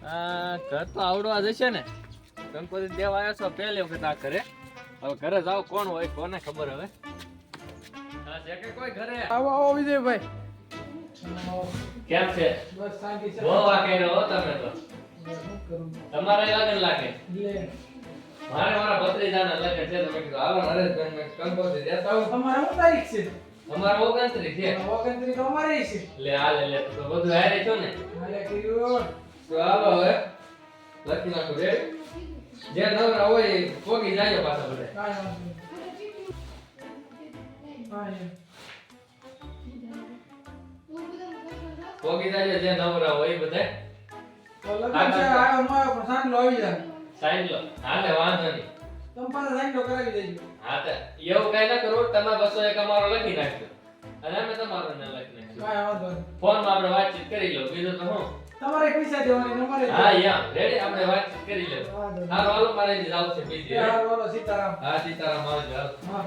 ઘર તો આવડવા જશે ને. ગણપતિ દેવા આવ્યો છો પહેલી વખત આ ઘરે. હવે ઘરે જાવ કોણ હોય કોને ખબર હવે. છે કે કોઈ ઘરે? આવો આવો વિજયભાઈ. કેમ છે? બસ શાંતિ છે. બહુ વાકેર હો તમે તો. તમારે લગન લાગે? મારા ભત્રીજાના લગન છે તો મેં કીધું હાલો નરેશભાઈ મેં કંકોત્રી દેતા આવું. તમારે શું તારીખ છે? અમારે 29 છે. 29 તો અમારે છે. લે તો બધું હારે છો ને. હાલે કર્યું. તો હાલો હવે લખી નાખો રે. જે નવરા હોય એ પોગી જાય પાછા બધા. કાઈ વાંધો નહીં. પોગી જાય જે નવરા હોય એ બધા. તો લગન છે આયો નો આયો પણ સાંજલો આવી જાય. સાઈન લો. હાલે વાંધો નહીં. તમે પાછા સાંજલો કરાવી દેજો. હા તો એવું કઈ ના કરો તમે 201 અમારો લખી નાખજો અને અમે તમારો ના લખી નાખજો. કાઈ વાંધો નહીં. ફોન માં આપણે વાતચીત કરી લો બીજું તો હું. તમારે પૈસા દેવાની તમારે. હા યા રેડી આપણે વાતચીત કરી લો. વાંધો નહીં. હાલો હાલો મારે જ આવશે બીજી. હાલો સીતારામ. હા સીતારામ આવજો. હા.